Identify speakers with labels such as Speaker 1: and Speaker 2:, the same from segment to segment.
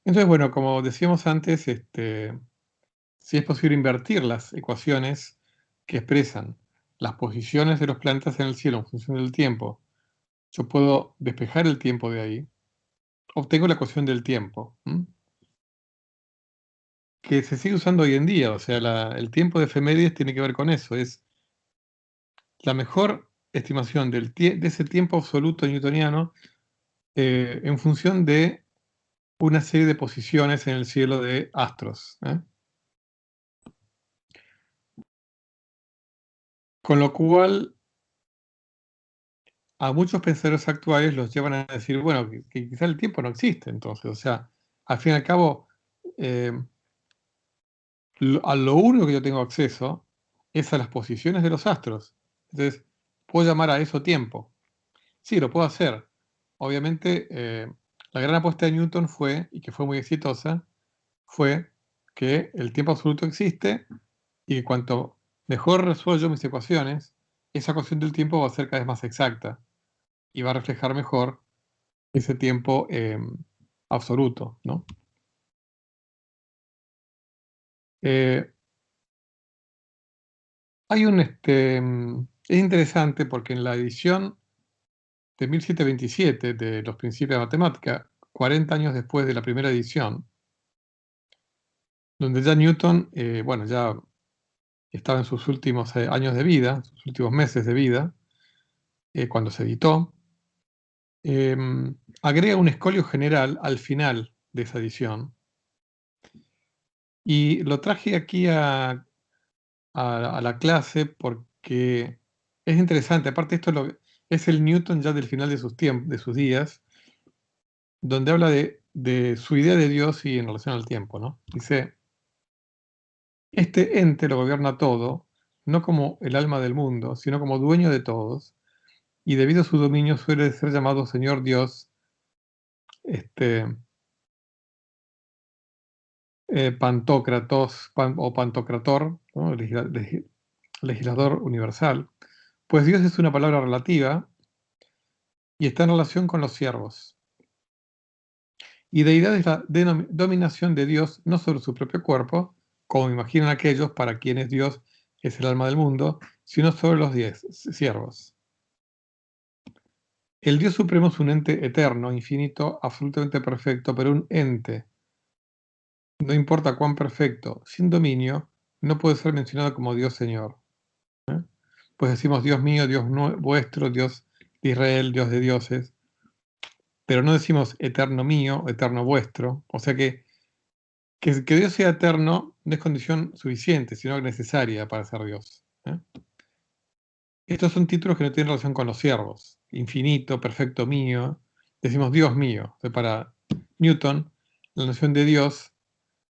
Speaker 1: Entonces, bueno, como decíamos antes, si es posible invertir las ecuaciones que expresan las posiciones de los planetas en el cielo en función del tiempo, yo puedo despejar el tiempo de ahí, obtengo la ecuación del tiempo, que se sigue usando hoy en día. O sea, el tiempo de efemérides tiene que ver con eso, es la mejor estimación de ese tiempo absoluto newtoniano en función de una serie de posiciones en el cielo de astros. Con lo cual, a muchos pensadores actuales los llevan a decir, bueno, que quizá el tiempo no existe entonces. O sea, al fin y al cabo, eh, a lo único que yo tengo acceso es a las posiciones de los astros. Entonces, puedo llamar a eso tiempo. Sí, lo puedo hacer. Obviamente, la gran apuesta de Newton fue, y que fue muy exitosa, fue que el tiempo absoluto existe y que cuanto mejor resuelvo yo mis ecuaciones, esa ecuación del tiempo va a ser cada vez más exacta y va a reflejar mejor ese tiempo absoluto, ¿no? Eh, es interesante porque en la edición de 1727 de los Principios de Matemática, 40 años después de la primera edición, donde ya Newton, bueno, ya estaba en sus últimos años de vida, sus últimos meses de vida, cuando se editó, agrega un escolio general al final de esa edición. Y lo traje aquí a la clase porque es interesante. Aparte, es el Newton ya del final de de sus días, donde habla de su idea de Dios y en relación al tiempo, ¿no? Dice, este ente lo gobierna todo, no como el alma del mundo, sino como dueño de todos, y debido a su dominio suele ser llamado Señor Dios, este, o Pantocrator, ¿no? Legislador universal, pues Dios es una palabra relativa y está en relación con los siervos. Y deidad es la dominación de Dios no sobre su propio cuerpo, como imaginan aquellos para quienes Dios es el alma del mundo, sino sobre los 10 siervos. El Dios supremo es un ente eterno, infinito, absolutamente perfecto, pero un ente, no importa cuán perfecto, sin dominio, no puede ser mencionado como Dios Señor. ¿eh? Pues decimos Dios mío, Dios vuestro, Dios de Israel, Dios de dioses, pero no decimos eterno mío, eterno vuestro. O sea que Dios sea eterno no es condición suficiente, sino necesaria para ser Dios. Estos son títulos que no tienen relación con los siervos. Infinito, perfecto mío. Decimos Dios mío. Para Newton, la noción de Dios,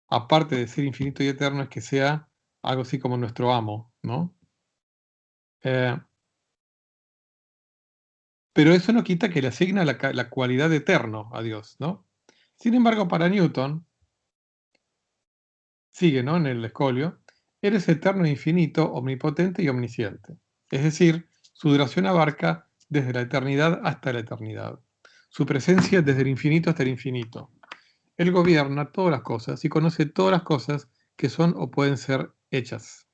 Speaker 1: aparte de ser infinito y eterno, es que sea algo así como nuestro amo, ¿no? Eh, pero eso no quita que le asigna la cualidad de eterno a Dios, ¿no? Sin embargo, para Newton, sigue, ¿no? En el escolio, eres eterno e infinito, omnipotente y omnisciente. Es decir, su duración abarca desde la eternidad hasta la eternidad. Su presencia desde el infinito hasta el infinito. Él gobierna todas las cosas y conoce todas las cosas que son o pueden ser hechas.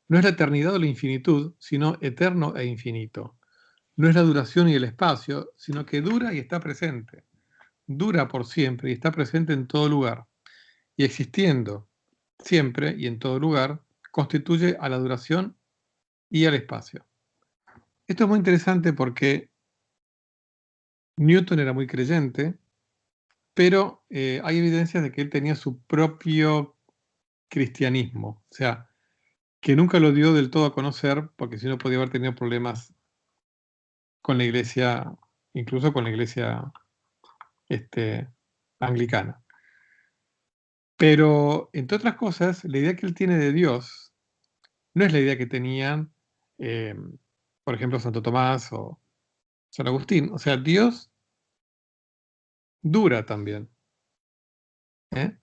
Speaker 1: No es la eternidad o la infinitud, sino eterno e infinito. No es la duración y el espacio, sino que dura y está presente. Dura por siempre y está presente en todo lugar. Y existiendo siempre y en todo lugar, constituye a la duración y al espacio. Esto es muy interesante porque Newton era muy creyente, pero hay evidencias de que él tenía su propio cristianismo, o sea, que nunca lo dio del todo a conocer, porque si no podía haber tenido problemas con la iglesia, incluso con la iglesia anglicana. Pero, entre otras cosas, la idea que él tiene de Dios no es la idea que tenían, eh, por ejemplo, Santo Tomás o San Agustín. O sea, Dios dura también. ¿eh?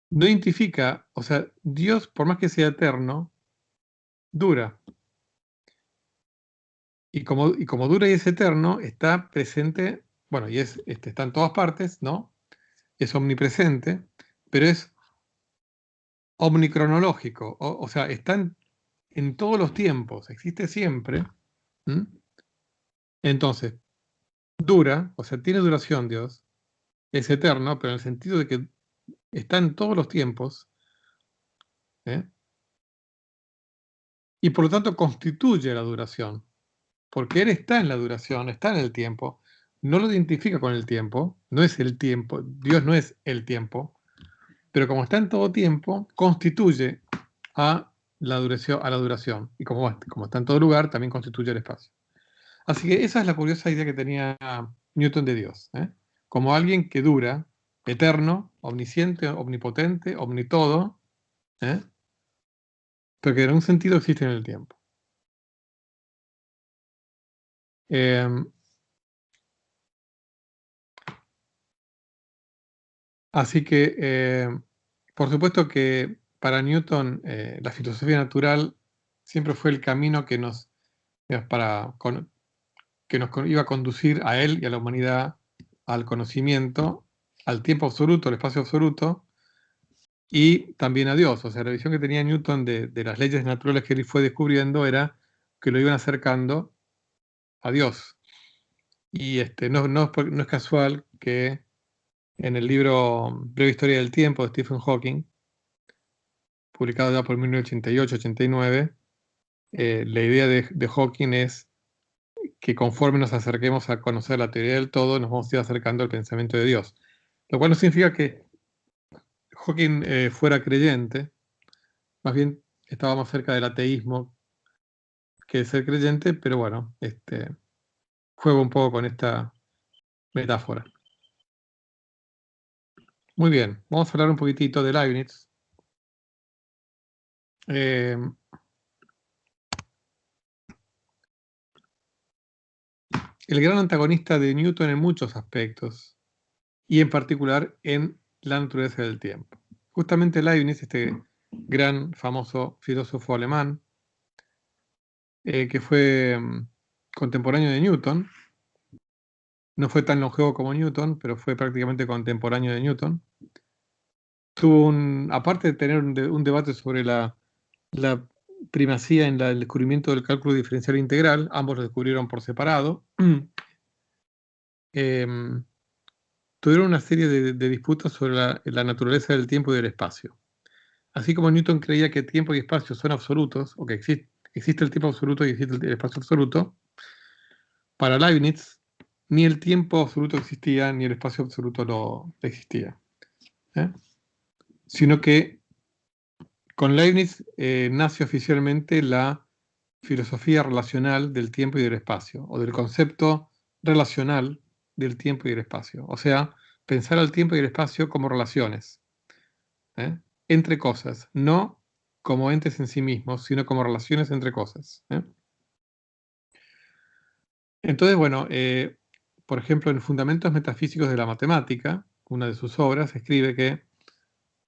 Speaker 1: No identifica, o sea, Dios, por más que sea eterno, dura. Y como dura y es eterno, está presente, bueno, y está en todas partes, ¿no? es omnipresente, pero es omnicronológico, o sea, está en todos los tiempos, existe siempre. ¿Mm? Entonces, dura, o sea, tiene duración Dios, es eterno, pero en el sentido de que está en todos los tiempos, ¿eh? Y por lo tanto constituye la duración, porque Él está en la duración, está en el tiempo, no lo identifica con el tiempo, no es el tiempo, Dios no es el tiempo, pero como está en todo tiempo, constituye a a la duración, y como está en todo lugar, también constituye el espacio. Así que esa es la curiosa idea que tenía Newton de Dios, ¿eh? Como alguien que dura, eterno, omnisciente, omnipotente, omnitodo, ¿eh? Pero que en un sentido existe en el tiempo. Eh, Así que, por supuesto que para Newton la filosofía natural siempre fue el camino que digamos, iba a conducir a él y a la humanidad al conocimiento, al tiempo absoluto, al espacio absoluto, y también a Dios. O sea, la visión que tenía Newton de las leyes naturales que él fue descubriendo era que lo iban acercando a Dios. Y no es casual que en el libro Breve Historia del Tiempo de Stephen Hawking, publicado ya por 1988-89, la idea de Hawking es que conforme nos acerquemos a conocer la teoría del todo, nos vamos a ir acercando al pensamiento de Dios. Lo cual no significa que Hawking fuera creyente, más bien estaba más cerca del ateísmo que de ser creyente, pero bueno, juego un poco con esta metáfora. Muy bien, vamos a hablar un poquitito de Leibniz. Eh, el gran antagonista de Newton en muchos aspectos, y en particular en la naturaleza del tiempo. Justamente Leibniz, este gran famoso filósofo alemán, que fue contemporáneo de Newton, no fue tan longevo como Newton, pero fue prácticamente contemporáneo de Newton. Aparte de tener un debate sobre la primacía en el descubrimiento del cálculo diferencial integral, ambos lo descubrieron por separado, tuvieron una serie de disputas sobre la naturaleza del tiempo y del espacio. Así como Newton creía que tiempo y espacio son absolutos, o que existe el tiempo absoluto y existe el espacio absoluto, para Leibniz ni el tiempo absoluto existía, ni el espacio absoluto no existía. ¿Eh? Sino que con Leibniz nace oficialmente la filosofía relacional del tiempo y del espacio, o del concepto relacional del tiempo y del espacio. O sea, pensar al tiempo y el espacio como relaciones, ¿eh? Entre cosas, no como entes en sí mismos, sino como relaciones entre cosas, ¿eh? Entonces, bueno, por ejemplo, en Fundamentos Metafísicos de la Matemática, una de sus obras, escribe que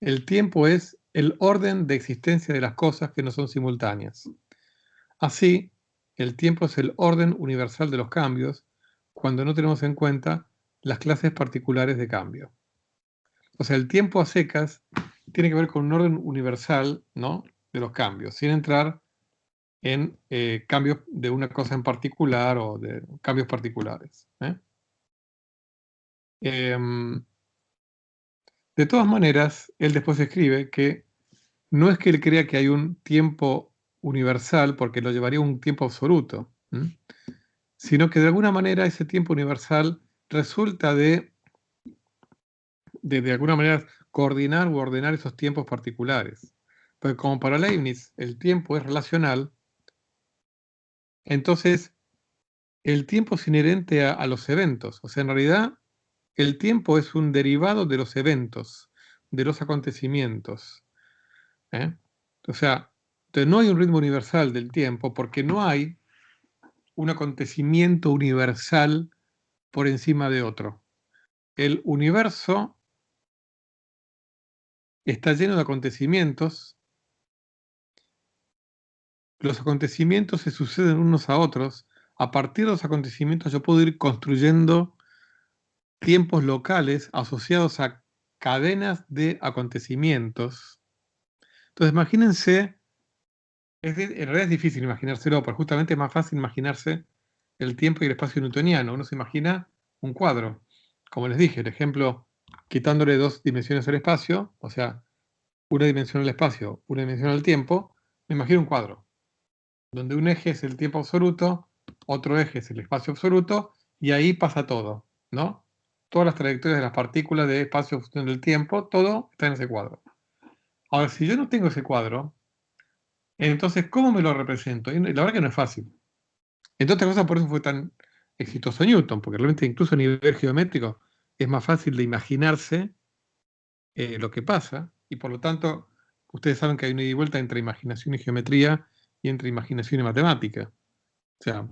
Speaker 1: el tiempo es el orden de existencia de las cosas que no son simultáneas. Así, el tiempo es el orden universal de los cambios cuando no tenemos en cuenta las clases particulares de cambio. O sea, el tiempo a secas tiene que ver con un orden universal, ¿no?, de los cambios, sin entrar en cambios de una cosa en particular o de cambios particulares, ¿eh? De todas maneras, él después escribe que no es que él crea que hay un tiempo universal, porque lo llevaría a un tiempo absoluto, sino que de alguna manera ese tiempo universal resulta de alguna manera coordinar u ordenar esos tiempos particulares. Porque como para Leibniz el tiempo es relacional, entonces el tiempo es inherente a los eventos. O sea, en realidad el tiempo es un derivado de los eventos, de los acontecimientos, ¿eh? O sea, entonces no hay un ritmo universal del tiempo porque no hay un acontecimiento universal por encima de otro. El universo está lleno de acontecimientos, los acontecimientos se suceden unos a otros, a partir de los acontecimientos yo puedo ir construyendo tiempos locales asociados a cadenas de acontecimientos. Entonces, imagínense, en realidad es difícil imaginárselo, pero justamente es más fácil imaginarse el tiempo y el espacio newtoniano. Uno se imagina un cuadro. Como les dije, el ejemplo, quitándole 2 dimensiones al espacio, o sea, una dimensión al espacio, una dimensión al tiempo, me imagino un cuadro, donde un eje es el tiempo absoluto, otro eje es el espacio absoluto, y ahí pasa todo, ¿no? Todas las trayectorias de las partículas de espacio en función del tiempo, todo está en ese cuadro. Ahora, si yo no tengo ese cuadro, entonces, ¿cómo me lo represento? Y la verdad que no es fácil. Entre otras cosas, por eso fue tan exitoso Newton, porque realmente incluso a nivel geométrico es más fácil de imaginarse lo que pasa, y por lo tanto, ustedes saben que hay una ida y vuelta entre imaginación y geometría y entre imaginación y matemática. O sea,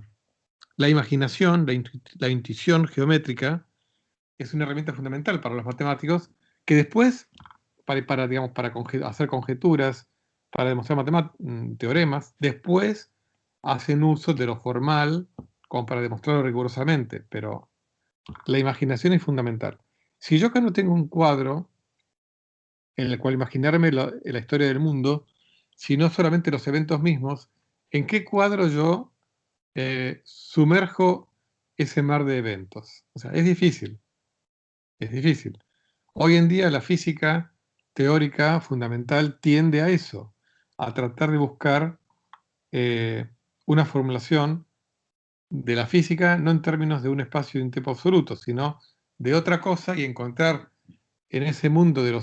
Speaker 1: la imaginación, la intuición geométrica es una herramienta fundamental para los matemáticos que después, digamos, para hacer conjeturas, para demostrar teoremas, después hacen uso de lo formal como para demostrarlo rigurosamente, pero la imaginación es fundamental. Si yo acá no tengo un cuadro en el cual imaginarme la historia del mundo, sino solamente los eventos mismos, ¿en qué cuadro yo sumerjo ese mar de eventos? O sea, es difícil, es difícil. Hoy en día la física teórica fundamental tiende a eso, a tratar de buscar una formulación de la física, no en términos de un espacio y un tiempo absoluto, sino de otra cosa y encontrar en ese mundo de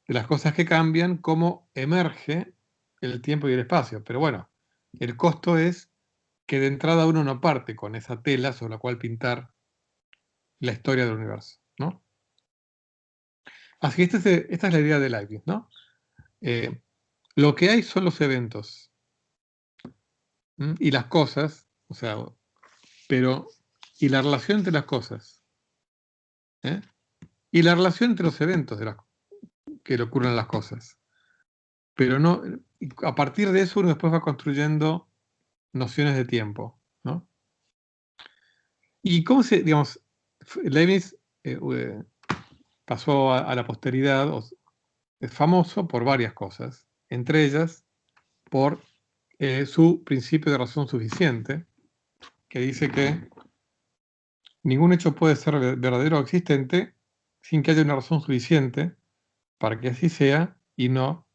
Speaker 1: las cosas que cambian cómo emerge el tiempo y el espacio. Pero bueno, el costo es que de entrada uno no parte con esa tela sobre la cual pintar la historia del universo, ¿no? Así que esta es la idea de Leibniz, ¿no? Eh, lo que hay son los eventos y las cosas, o sea, pero, y la relación entre las cosas, ¿eh? Y la relación entre los eventos que le ocurren a las cosas. Pero no, a partir de eso uno después va construyendo nociones de tiempo, ¿no? Y cómo digamos, Leibniz pasó a la posteridad, es famoso por varias cosas, entre ellas por su principio de razón suficiente, que dice que ningún hecho puede ser verdadero o existente sin que haya una razón suficiente para que así sea y no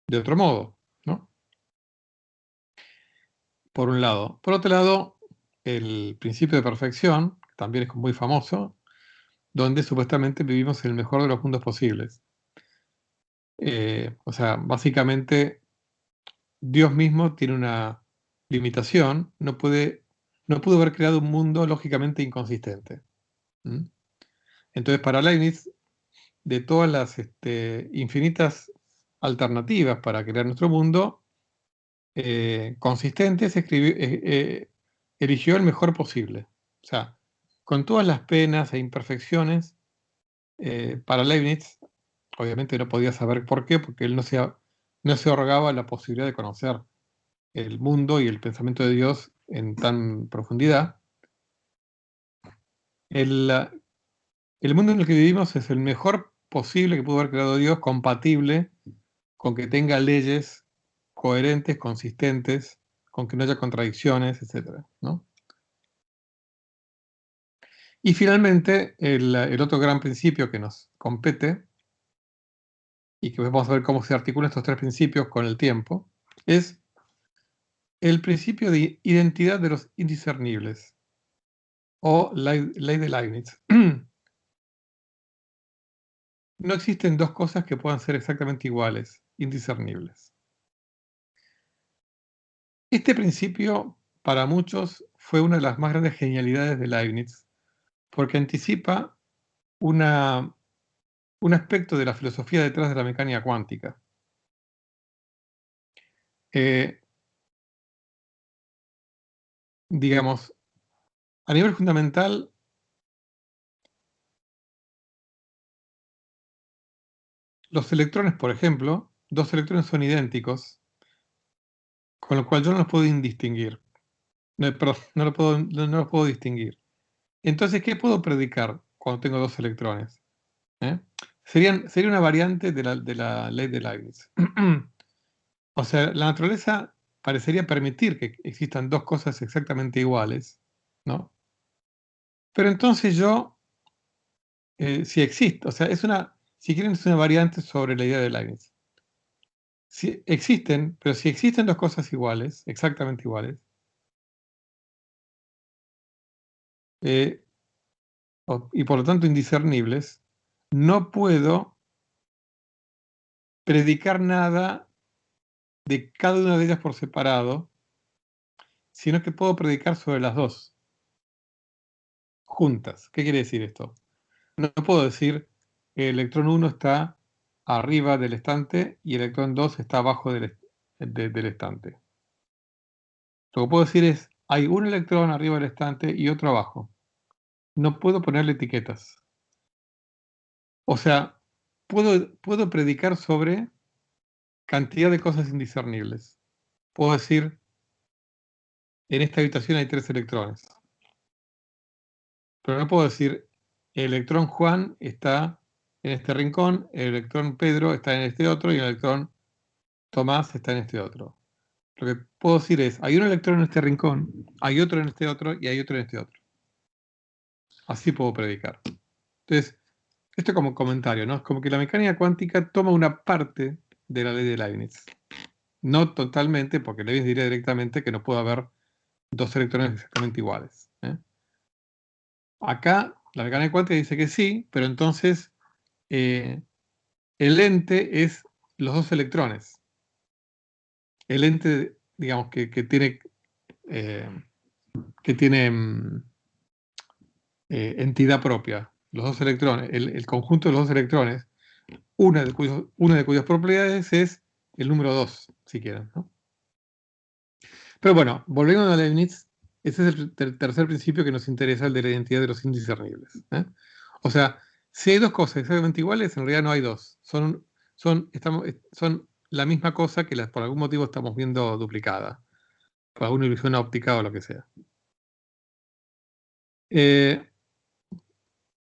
Speaker 1: de otro modo, ¿no? Por un lado. Por otro lado, el principio de perfección, también es muy famoso, donde supuestamente vivimos en el mejor de los mundos posibles. O sea, básicamente Dios mismo tiene una limitación, no pudo haber creado un mundo lógicamente inconsistente. ¿Mm? Entonces, para Leibniz, de todas las infinitas alternativas para crear nuestro mundo, consistentes, eligió el mejor posible. O sea, con todas las penas e imperfecciones, para Leibniz, obviamente no podía saber por qué, porque él no se otorgaba la posibilidad de conocer el mundo y el pensamiento de Dios en tan profundidad. El, el mundo en el que vivimos es el mejor posible que pudo haber creado Dios, compatible con que tenga leyes coherentes, consistentes, con que no haya contradicciones, etcétera, ¿no? Y finalmente, el otro gran principio que nos compete, y que vamos a ver cómo se articulan estos 3 principios con el tiempo, es el principio de identidad de los indiscernibles, o ley de Leibniz. No existen 2 cosas que puedan ser exactamente iguales, indiscernibles. Este principio, para muchos, fue una de las más grandes genialidades de Leibniz, porque anticipa un aspecto de la filosofía detrás de la mecánica cuántica. Eh, digamos, a nivel fundamental, los electrones, por ejemplo, 2 electrones son idénticos, con lo cual yo no los puedo distinguir. No, perdón, no los puedo distinguir. Entonces, ¿qué puedo predicar cuando tengo 2 electrones? ¿Eh? sería una variante de la ley de Leibniz. O sea, la naturaleza parecería permitir que existan dos cosas exactamente iguales, ¿no? Pero entonces si existe, o sea, si quieren, es una variante sobre la idea de Leibniz. Si existen, pero si existen dos cosas iguales, exactamente iguales, eh, y por lo tanto indiscernibles, no puedo predicar nada de cada una de ellas por separado, sino que puedo predicar sobre las dos juntas. ¿Qué quiere decir esto? No puedo decir que el electrón 1 está arriba del estante y el electrón 2 está abajo del estante. Lo que puedo decir es, hay un electrón arriba del estante y otro abajo. No puedo ponerle etiquetas. O sea, puedo predicar sobre cantidad de cosas indiscernibles. Puedo decir, en esta habitación hay 3 electrones. Pero no puedo decir, el electrón Juan está en este rincón, el electrón Pedro está en este otro y el electrón Tomás está en este otro. Lo que puedo decir es, hay un electrón en este rincón, hay otro en este otro y hay otro en este otro. Así puedo predicar. Entonces, esto como comentario, ¿no? Es como que la mecánica cuántica toma una parte de la ley de Leibniz. No totalmente, porque Leibniz diría directamente que no puede haber dos electrones exactamente iguales. Acá, la mecánica cuántica dice que sí, pero entonces el ente es los dos electrones. El ente, digamos, que tiene entidad propia. Los dos electrones, el conjunto de los dos electrones, una de cuyas propiedades es el número 2, si quieren, ¿no? Pero bueno, volviendo a Leibniz, ese es el tercer principio que nos interesa, el de la identidad de los indiscernibles. O sea, si hay dos cosas exactamente iguales, en realidad no hay dos. Son la misma cosa que por algún motivo estamos viendo duplicada, por alguna ilusión óptica o lo que sea.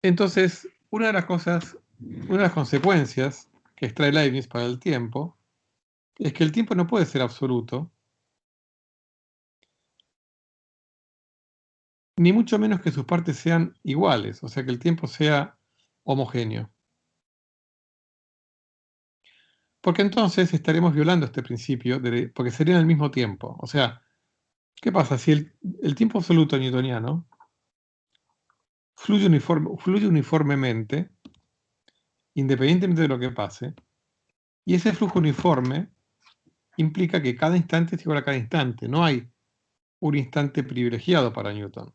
Speaker 1: Entonces, una de las consecuencias que extrae Leibniz para el tiempo es que el tiempo no puede ser absoluto, ni mucho menos que sus partes sean iguales, o sea, que el tiempo sea homogéneo. Porque entonces estaremos violando este principio, porque serían al mismo tiempo. O sea, ¿qué pasa? Si el tiempo absoluto newtoniano fluye uniformemente, independientemente de lo que pase, y ese flujo uniforme implica que cada instante es igual a cada instante. No hay un instante privilegiado para Newton.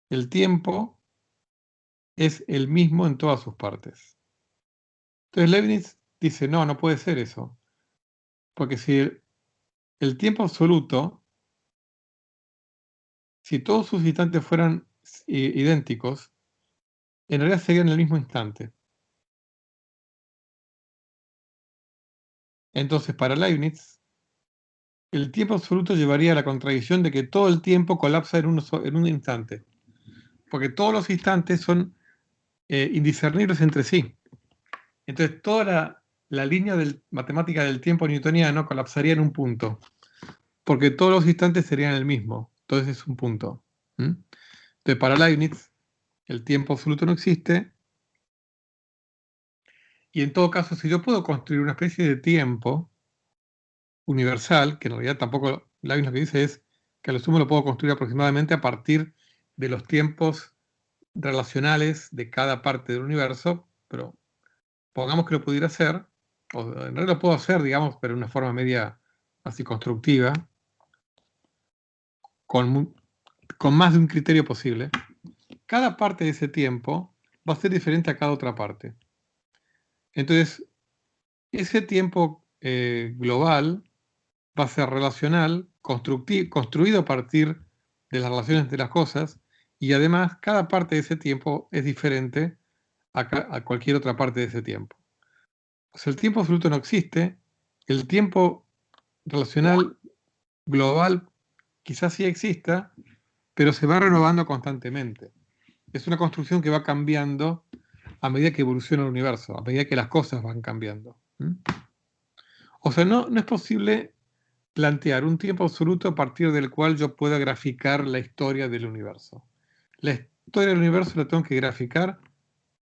Speaker 1: El tiempo es el mismo en todas sus partes. Entonces Leibniz dice, no puede ser eso. Porque si el tiempo absoluto, si todos sus instantes fueran idénticos, en realidad serían el mismo instante. Entonces, para Leibniz, el tiempo absoluto llevaría a la contradicción de que todo el tiempo colapsa en un instante. Porque todos los instantes son indiscernibles entre sí. Entonces, toda la línea matemática del tiempo newtoniano colapsaría en un punto. Porque todos los instantes serían el mismo. Entonces es un punto. Entonces, para Leibniz, el tiempo absoluto no existe. Y en todo caso, si yo puedo construir una especie de tiempo universal, que en realidad tampoco Leibniz lo que dice es que a lo sumo lo puedo construir aproximadamente a partir de los tiempos relacionales de cada parte del universo, pero pongamos que lo pudiera hacer, o en realidad lo puedo hacer, digamos, pero de una forma media así constructiva, con más de un criterio posible. Cada parte de ese tiempo va a ser diferente a cada otra parte. Entonces, ese tiempo global va a ser relacional, construido a partir de las relaciones de las cosas, y además cada parte de ese tiempo es diferente a cualquier otra parte de ese tiempo. O sea, el tiempo absoluto no existe, el tiempo relacional global quizás sí exista, pero se va renovando constantemente. Es una construcción que va cambiando a medida que evoluciona el universo, a medida que las cosas van cambiando. O sea, no es posible plantear un tiempo absoluto a partir del cual yo pueda graficar la historia del universo. La historia del universo la tengo que graficar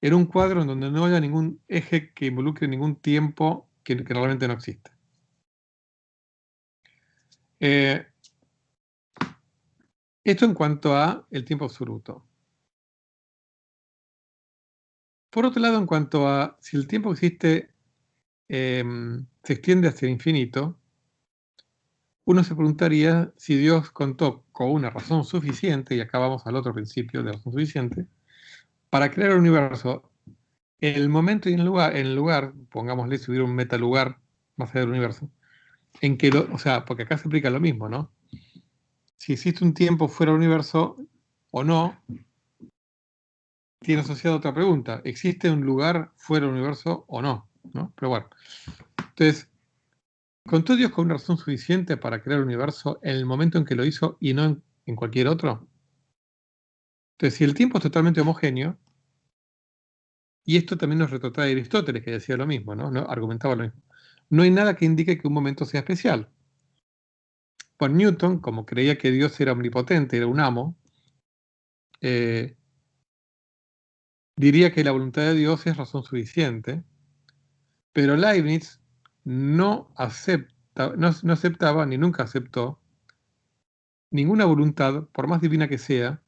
Speaker 1: en un cuadro en donde no haya ningún eje que involucre ningún tiempo que realmente no existe. Esto en cuanto a el tiempo absoluto. Por otro lado, en cuanto a si el tiempo existe, se extiende hacia el infinito, uno se preguntaría si Dios contó con una razón suficiente, y acá vamos al otro principio de razón suficiente, para crear el universo en el momento y en el lugar, pongámosle si hubiera un metalugar más allá del universo, en que, o sea, porque acá se aplica lo mismo, ¿no? Si existe un tiempo fuera del universo o no, tiene asociada otra pregunta. ¿Existe un lugar fuera del universo o no? ¿No? Pero bueno. Entonces, ¿contó Dios con una razón suficiente para crear el universo en el momento en que lo hizo y no en cualquier otro? Entonces, si el tiempo es totalmente homogéneo, y esto también nos retrotrae a Aristóteles, que decía lo mismo, ¿no? Argumentaba lo mismo. No hay nada que indique que un momento sea especial. Por Newton, como creía que Dios era omnipotente, era un amo, diría que la voluntad de Dios es razón suficiente, pero Leibniz no aceptaba ni nunca aceptó ninguna voluntad, por más divina que sea,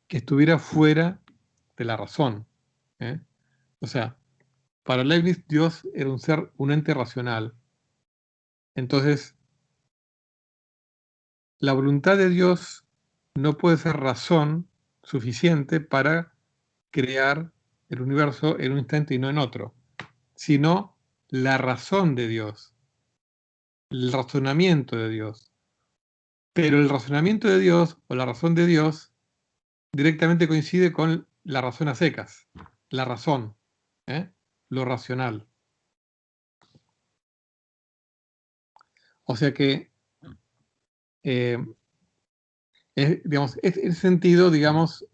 Speaker 1: que estuviera fuera de la razón. ¿eh? O sea, para Leibniz Dios era un ser, un ente racional. Entonces, la voluntad de Dios no puede ser razón suficiente para crear el universo en un instante y no en otro, sino la razón de Dios, el razonamiento de Dios. Pero el razonamiento de Dios o la razón de Dios directamente coincide con la razón a secas, la razón, lo racional. O sea que, digamos, en ese sentido, digamos,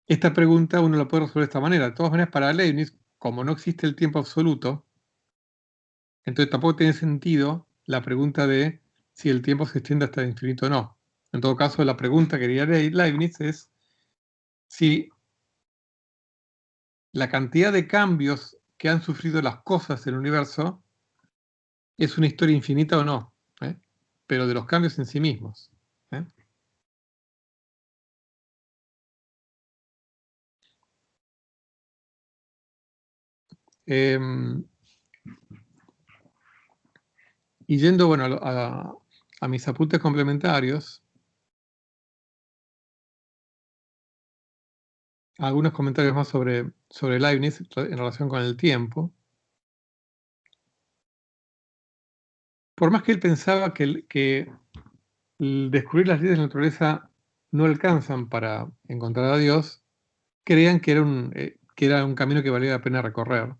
Speaker 1: esta pregunta uno la puede resolver de esta manera. De todas maneras, para Leibniz, como no existe el tiempo absoluto, entonces tampoco tiene sentido la pregunta de si el tiempo se extiende hasta el infinito o no. En todo caso, la pregunta que haría Leibniz es si la cantidad de cambios que han sufrido las cosas en el universo es una historia infinita o no, pero de los cambios en sí mismos. Y yendo, bueno, a mis apuntes complementarios, algunos comentarios más sobre Leibniz en relación con el tiempo. Por más que él pensaba que descubrir las leyes de la naturaleza no alcanzan para encontrar a Dios, creían que era un camino que valía la pena recorrer.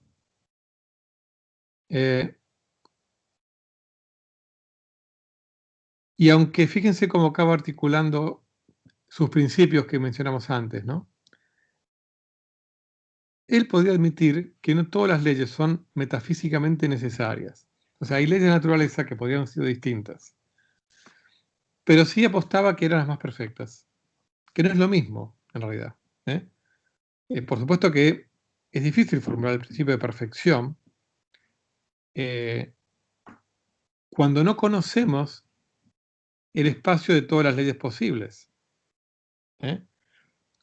Speaker 1: Y aunque fíjense cómo acaba articulando sus principios que mencionamos antes, ¿no? Él podría admitir que no todas las leyes son metafísicamente necesarias. O sea, hay leyes de naturaleza que podrían haber sido distintas. Pero sí apostaba que eran las más perfectas. Que no es lo mismo, en realidad. Por supuesto que es difícil formular el principio de perfección cuando no conocemos el espacio de todas las leyes posibles.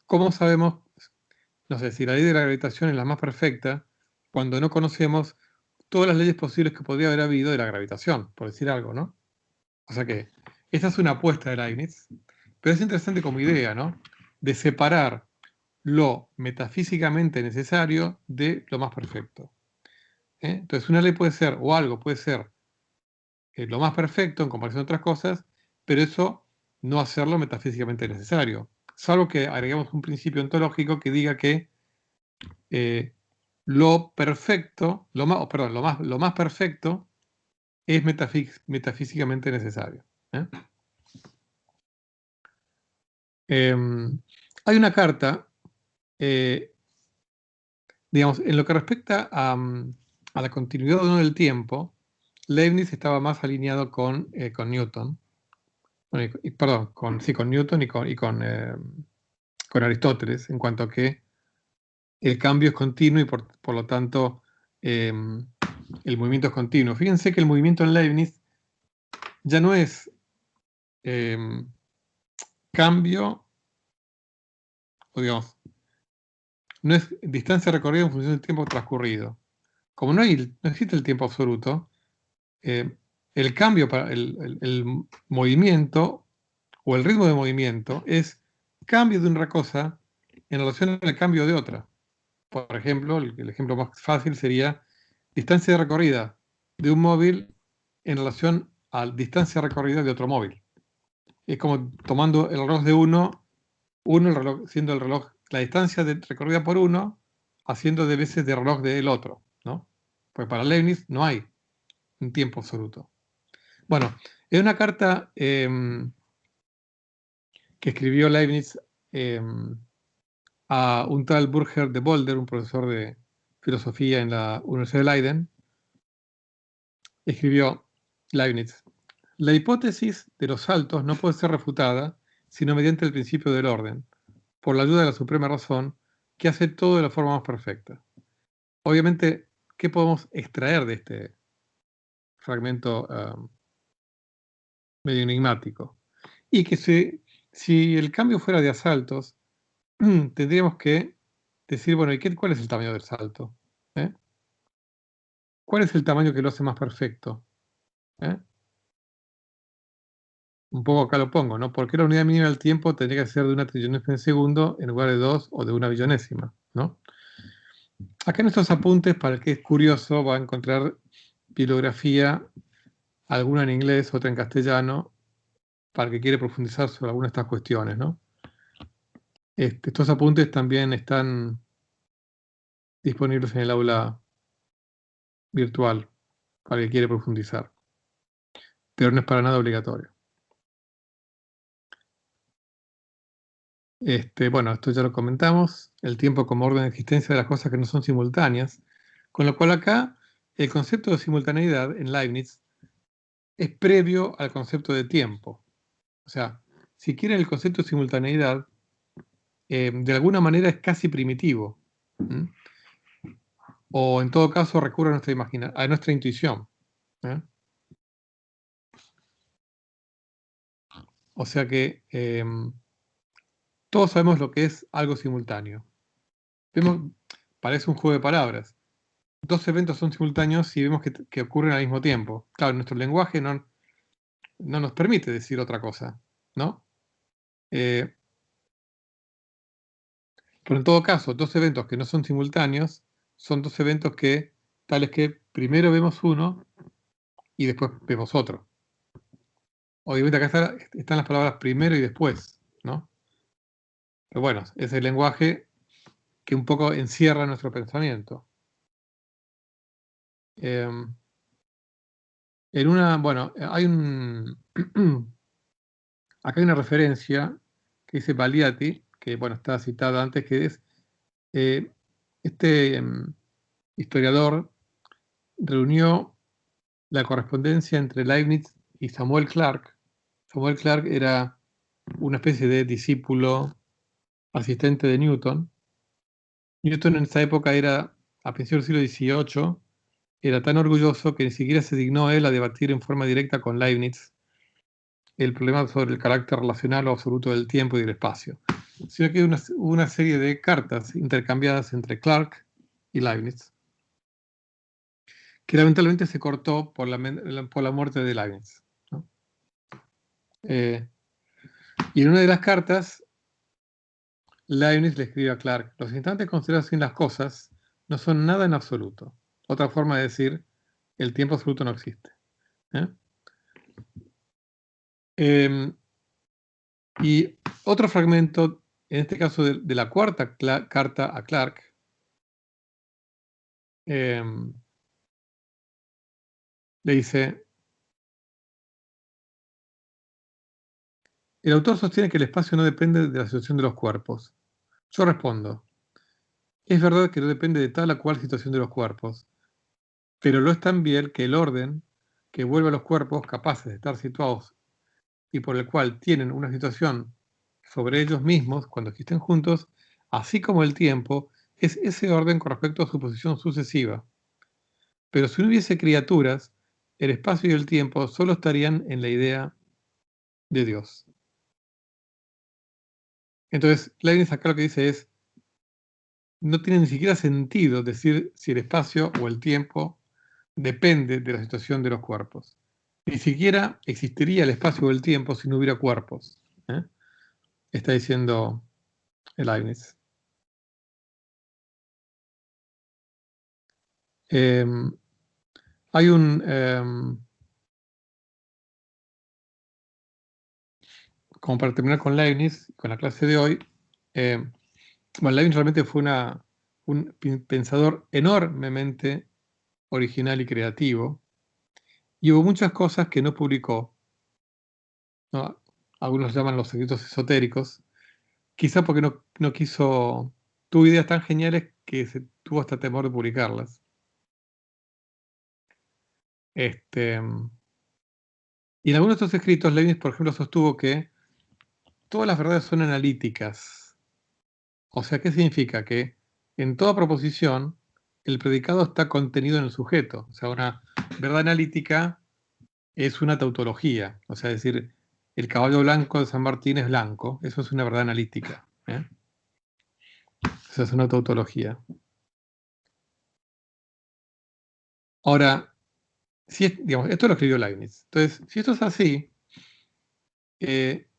Speaker 1: ¿Cómo sabemos, no sé, si la ley de la gravitación es la más perfecta cuando no conocemos todas las leyes posibles que podría haber habido de la gravitación, por decir algo, ¿no? O sea que esta es una apuesta de Leibniz, pero es interesante como idea, ¿no? De separar lo metafísicamente necesario de lo más perfecto. Entonces una ley puede ser, o algo puede ser lo más perfecto en comparación a otras cosas, pero eso no hacerlo metafísicamente necesario. Salvo que agreguemos un principio ontológico que diga que lo perfecto, lo más perfecto es metafísicamente necesario. Hay una carta digamos, en lo que respecta a la continuidad o no del tiempo, Leibniz estaba más alineado con Newton. Bueno, perdón, con Newton y con Aristóteles, en cuanto a que el cambio es continuo y por lo tanto el movimiento es continuo. Fíjense que el movimiento en Leibniz ya no es cambio, o digamos, no es distancia recorrida en función del tiempo transcurrido. Como no existe el tiempo absoluto, el cambio para el movimiento o el ritmo de movimiento es cambio de una cosa en relación al cambio de otra. Por ejemplo, el ejemplo más fácil sería distancia de recorrida de un móvil en relación a distancia recorrida de otro móvil. Es como tomando el reloj de uno el reloj, siendo el reloj la distancia recorrida por uno, haciendo de veces de reloj del otro, ¿no? Porque para Leibniz no hay un tiempo absoluto. Bueno, en una carta que escribió Leibniz a un tal Burger de Boulder, un profesor de filosofía en la Universidad de Leiden, escribió Leibniz: la hipótesis de los saltos no puede ser refutada sino mediante el principio del orden, por la ayuda de la suprema razón, que hace todo de la forma más perfecta. Obviamente, ¿qué podemos extraer de este fragmento medio enigmático? Y que si el cambio fuera de asaltos, tendríamos que decir, bueno, ¿y cuál es el tamaño del salto? ¿Eh? ¿Cuál es el tamaño que lo hace más perfecto? ¿Eh? Un poco acá lo pongo, ¿no? ¿Por qué la unidad mínima del tiempo tendría que ser de una trillonésima de segundo en lugar de 2 o de una billonésima, ¿no? Acá en estos apuntes, para el que es curioso, va a encontrar bibliografía, alguna en inglés, otra en castellano, para el que quiere profundizar sobre alguna de estas cuestiones, ¿no? Estos apuntes también están disponibles en el aula virtual, para el que quiere profundizar, pero no es para nada obligatorio. Bueno, esto ya lo comentamos, el tiempo como orden de existencia de las cosas que no son simultáneas, con lo cual acá el concepto de simultaneidad en Leibniz es previo al concepto de tiempo. O sea, si quieren, el concepto de simultaneidad de alguna manera es casi primitivo. O en todo caso recurre a nuestra intuición. O sea que todos sabemos lo que es algo simultáneo. Parece un juego de palabras. Dos eventos son simultáneos si vemos que ocurren al mismo tiempo. Claro, nuestro lenguaje no nos permite decir otra cosa, ¿no? Pero en todo caso, dos eventos que no son simultáneos son dos eventos tales que primero vemos uno y después vemos otro. Obviamente acá están las palabras primero y después, ¿no? Pero bueno, es el lenguaje que un poco encierra nuestro pensamiento. Bueno, acá hay una referencia que dice Valiati, que bueno, está citada antes, que es este historiador reunió la correspondencia entre Leibniz y Samuel Clarke. Samuel Clarke era una especie de discípulo asistente de Newton. Newton en esa época a principios del siglo XVIII, era tan orgulloso que ni siquiera se dignó él a debatir en forma directa con Leibniz el problema sobre el carácter relacional o absoluto del tiempo y del espacio, sino que hubo una serie de cartas intercambiadas entre Clarke y Leibniz, que lamentablemente se cortó por la muerte de Leibniz, ¿no? Y en una de las cartas, Leibniz le escribe a Clarke: los instantes considerados sin las cosas no son nada en absoluto. Otra forma de decir, el tiempo absoluto no existe. Y otro fragmento, en este caso de la cuarta carta a Clarke, le dice: el autor sostiene que el espacio no depende de la situación de los cuerpos. Yo respondo: es verdad que no depende de tal o cual situación de los cuerpos, pero lo es también que el orden que vuelve a los cuerpos capaces de estar situados y por el cual tienen una situación sobre ellos mismos cuando existen juntos, así como el tiempo, es ese orden con respecto a su posición sucesiva. Pero si no hubiese criaturas, el espacio y el tiempo solo estarían en la idea de Dios. Entonces, Leibniz acá lo que dice es, no tiene ni siquiera sentido decir si el espacio o el tiempo depende de la situación de los cuerpos. Ni siquiera existiría el espacio o el tiempo si no hubiera cuerpos. ¿Eh? Está diciendo Leibniz. Hay como para terminar con Leibniz, con la clase de hoy, bueno, Leibniz realmente fue un pensador enormemente original y creativo, y hubo muchas cosas que no publicó, ¿no? Algunos llaman los secretos esotéricos, quizá porque no quiso, tuvo ideas tan geniales que se tuvo hasta temor de publicarlas. Este, y en algunos de estos escritos, Leibniz, por ejemplo, sostuvo que todas las verdades son analíticas. O sea, ¿qué significa? Que en toda proposición el predicado está contenido en el sujeto. O sea, una verdad analítica es una tautología. O sea, es decir, el caballo blanco de San Martín es blanco. Eso es una verdad analítica. Eso es una tautología. Ahora, si digamos, esto lo escribió Leibniz. Entonces, si esto es así, eh,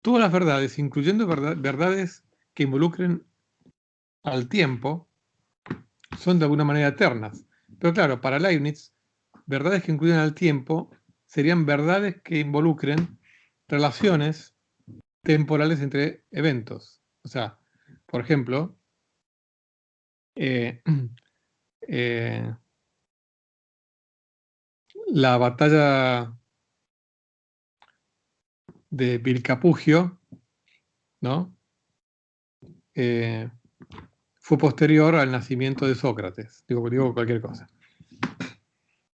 Speaker 1: todas las verdades, incluyendo verdades que involucren al tiempo, son de alguna manera eternas. Pero claro, para Leibniz, verdades que incluyen al tiempo serían verdades que involucren relaciones temporales entre eventos. O sea, por ejemplo, eh, eh, la batalla de Vilcapugio, ¿no? Eh, fue posterior al nacimiento de Sócrates. Digo cualquier cosa.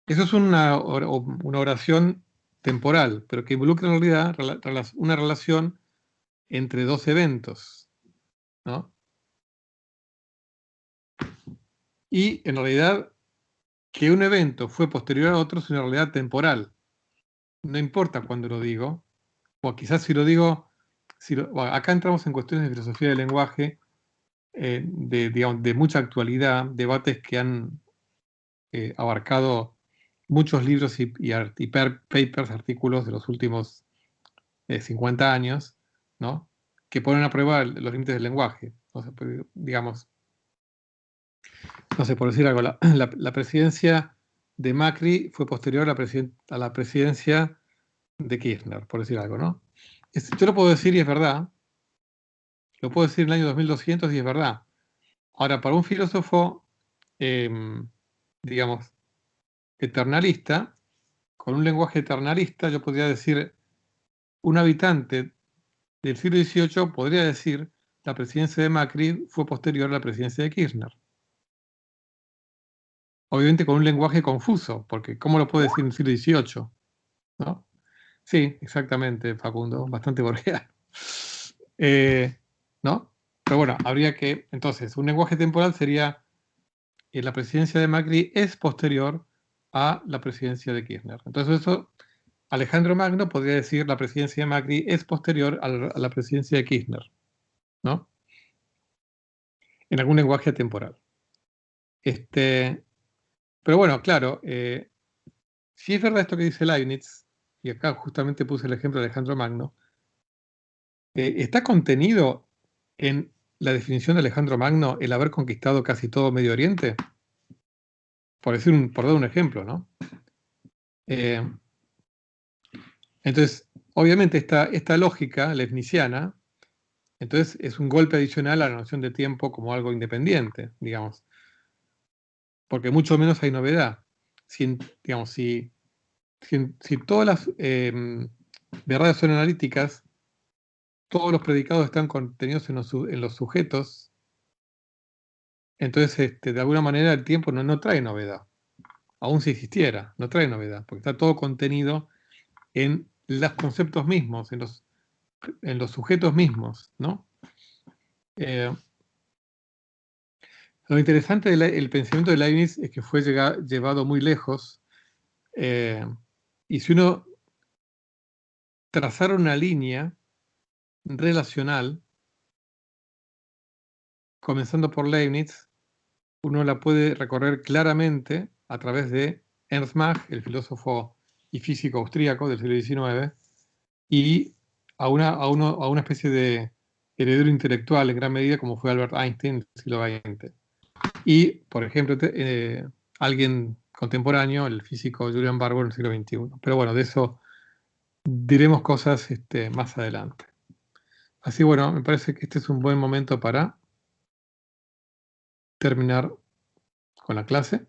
Speaker 1: Eso es una oración temporal, pero que involucra en realidad una relación entre dos eventos, ¿no? Y en realidad que un evento fue posterior a otro es una realidad temporal. No importa cuándo lo digo, o quizás si lo digo, bueno, acá entramos en cuestiones de filosofía del lenguaje, digamos, de mucha actualidad, debates que han abarcado muchos libros y papers, artículos de los últimos 50 años, ¿no? Que ponen a prueba los límites del lenguaje. O sea, pues, digamos, no sé, por decir algo, la presidencia de Macri fue posterior a la presidencia de Kirchner, por decir algo, ¿no? Yo lo puedo decir y es verdad, lo puedo decir en el año 2200 y es verdad. Ahora, para un filósofo, digamos, eternalista, con un lenguaje eternalista, yo podría decir, un habitante del siglo XVIII podría decir, la presidencia de Macri fue posterior a la presidencia de Kirchner. Obviamente con un lenguaje confuso, porque ¿cómo lo puede decir en el siglo XVIII? ¿No? Sí, exactamente, Facundo, bastante borgiano. ¿No? Pero bueno, habría que, entonces, un lenguaje temporal sería, la presidencia de Macri es posterior a la presidencia de Kirchner. Entonces eso, Alejandro Magno podría decir, la presidencia de Macri es posterior a la presidencia de Kirchner, ¿no? En algún lenguaje temporal. Pero bueno, claro, si es verdad esto que dice Leibniz, y acá justamente puse el ejemplo de Alejandro Magno, está contenido en la definición de Alejandro Magno el haber conquistado casi todo Medio Oriente, por dar un ejemplo, ¿no? Eh, entonces, obviamente esta lógica leibniziana, entonces es un golpe adicional a la noción de tiempo como algo independiente, digamos, porque mucho menos hay novedad. Digamos, si todas las verdades son analíticas, todos los predicados están contenidos en los sujetos, Entonces, de alguna manera el tiempo no trae novedad. Aún si existiera, no trae novedad, porque está todo contenido en los conceptos mismos, en los sujetos mismos, ¿no? Lo interesante del pensamiento de Leibniz es que fue llevado muy lejos, y si uno trazara una línea relacional, comenzando por Leibniz, uno la puede recorrer claramente a través de Ernst Mach, el filósofo y físico austríaco del siglo XIX, y a una especie de heredero intelectual en gran medida como fue Albert Einstein del siglo XX. Y, por ejemplo, alguien contemporáneo, el físico Julian Barbour del siglo XXI. Pero bueno, de eso diremos cosas más adelante. Así bueno, me parece que este es un buen momento para terminar con la clase.